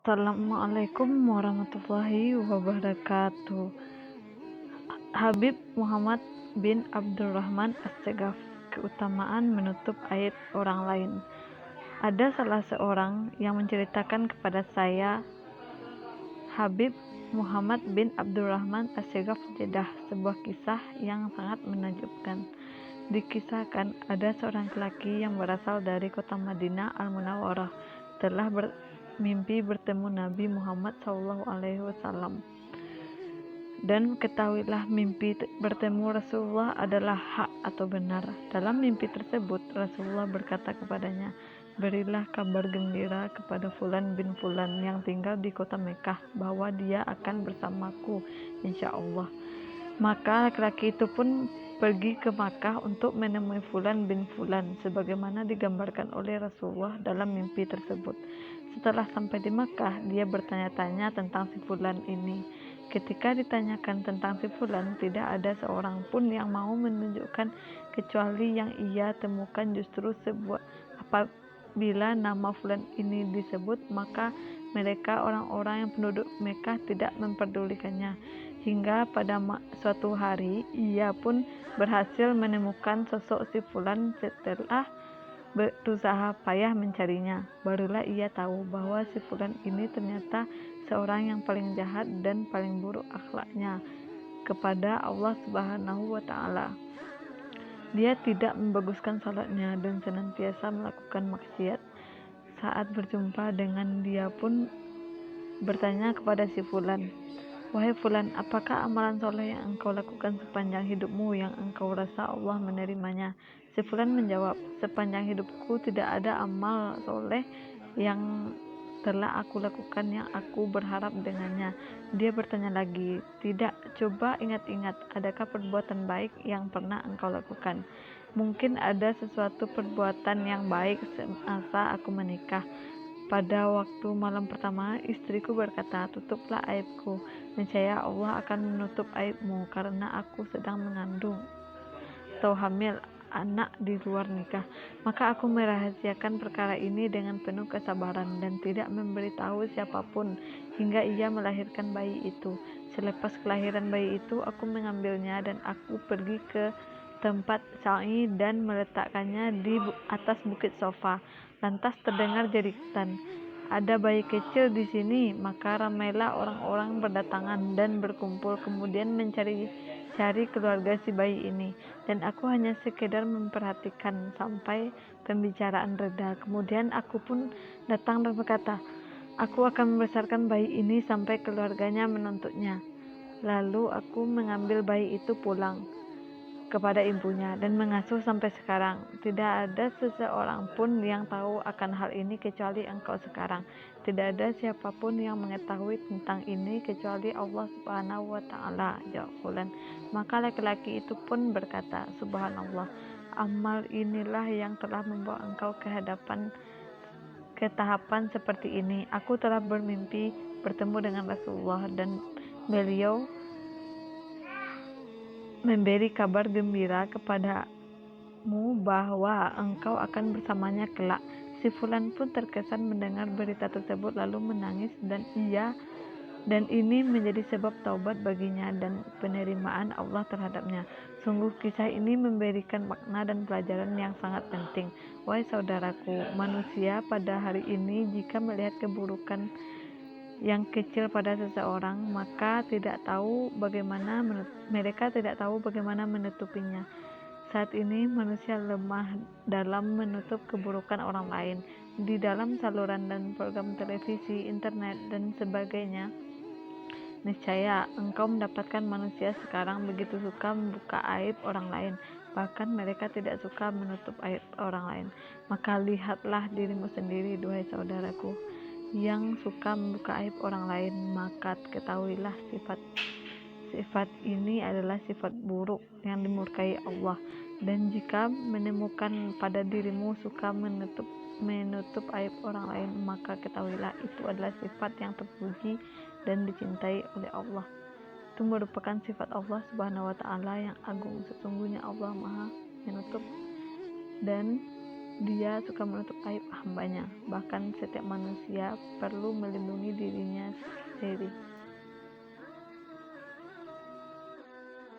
Assalamualaikum warahmatullahi wabarakatuh. Habib Muhammad bin Abdurrahman As-Segaf. Keutamaan menutup aib orang lain. Ada salah seorang yang menceritakan kepada saya, Habib Muhammad bin Abdurrahman As-Segaf Jeddah, sebuah kisah yang sangat menakjubkan. Dikisahkan ada seorang lelaki yang berasal dari kota Madinah Al-Munawwarah telah bermimpi bertemu Nabi Muhammad SAW. Dan ketahuilah, mimpi bertemu Rasulullah adalah hak atau benar. Dalam mimpi tersebut, Rasulullah berkata kepadanya, "Berilah kabar gembira kepada Fulan bin Fulan yang tinggal di kota Mekah bahwa dia akan bersamaku insya Allah." Maka laki-laki itu pun pergi ke Makkah untuk menemui Fulan bin Fulan sebagaimana digambarkan oleh Rasulullah dalam mimpi tersebut. Setelah sampai di Makkah, dia bertanya-tanya tentang si Fulan ini. Ketika ditanyakan tentang si Fulan, tidak ada seorang pun yang mau menunjukkan, kecuali yang ia temukan justru sebuah apabila nama Fulan ini disebut, maka mereka orang-orang yang penduduk Mekah tidak memperdulikannya. Hingga pada suatu hari ia pun berhasil menemukan sosok si Fulan. Setelah berusaha payah mencarinya, barulah ia tahu bahwa si Fulan ini ternyata seorang yang paling jahat dan paling buruk akhlaknya kepada Allah Subhanahu wa Ta'ala. Dia tidak membaguskan salatnya dan senantiasa melakukan maksiat. Saat berjumpa dengan dia pun bertanya kepada si Fulan, "Wahai Fulan, apakah amalan soleh yang engkau lakukan sepanjang hidupmu yang engkau rasa Allah menerimanya?" Si Fulan menjawab, "Sepanjang hidupku tidak ada amal soleh yang telah aku lakukan yang aku berharap dengannya." Dia bertanya lagi, "Tidak, coba ingat-ingat, adakah perbuatan baik yang pernah engkau lakukan?" "Mungkin ada sesuatu perbuatan yang baik semasa aku menikah. Pada waktu malam pertama, istriku berkata, 'Tutuplah aibku. Niscaya Allah akan menutup aibmu karena aku sedang mengandung atau hamil anak di luar nikah.' Maka aku merahasiakan perkara ini dengan penuh kesabaran dan tidak memberitahu siapapun hingga ia melahirkan bayi itu. Selepas kelahiran bayi itu, aku mengambilnya dan aku pergi ke tempat sa'i dan meletakkannya di atas bukit Sofa. Lantas terdengar jeritan, 'Ada bayi kecil di sini.' Maka ramailah orang-orang berdatangan dan berkumpul kemudian mencari keluarga si bayi ini, dan aku hanya sekedar memperhatikan sampai pembicaraan reda. Kemudian aku pun datang dan berkata, 'Aku akan membesarkan bayi ini sampai keluarganya menuntutnya.' Lalu aku mengambil bayi itu pulang kepada ibunya dan mengasuh sampai sekarang. Tidak ada seseorang pun yang tahu akan hal ini kecuali engkau sekarang. Tidak ada siapapun yang mengetahui tentang ini kecuali Allah Subhanahu wa Ta'ala," jawab Fulan. Maka laki-laki itu pun berkata, "Subhanallah, amal inilah yang telah membawa engkau ke tahapan seperti ini. Aku telah bermimpi bertemu dengan Rasulullah dan beliau memberi kabar gembira kepadamu bahwa engkau akan bersamanya kelak." Si Fulan pun terkesan mendengar berita tersebut lalu menangis, dan ini menjadi sebab taubat baginya dan penerimaan Allah terhadapnya. Sungguh kisah ini memberikan makna dan pelajaran yang sangat penting. Wahai saudaraku, manusia pada hari ini jika melihat keburukan yang kecil pada seseorang, maka mereka tidak tahu bagaimana menutupinya. Saat ini manusia lemah dalam menutup keburukan orang lain. Di dalam saluran dan program televisi, internet, dan sebagainya, niscaya engkau mendapatkan manusia sekarang begitu suka membuka aib orang lain, bahkan mereka tidak suka menutup aib orang lain. Maka lihatlah dirimu sendiri, duhai saudaraku, yang suka membuka aib orang lain, maka ketahuilah sifat ini adalah sifat buruk yang dimurkai Allah. Dan jika menemukan pada dirimu suka menutup aib orang lain, maka ketahuilah itu adalah sifat yang terpuji dan dicintai oleh Allah. Itu merupakan sifat Allah Subhanahu wa Ta'ala yang agung. Sesungguhnya Allah Maha menutup dan Dia suka menutup aib hambanya. Bahkan setiap manusia perlu melindungi dirinya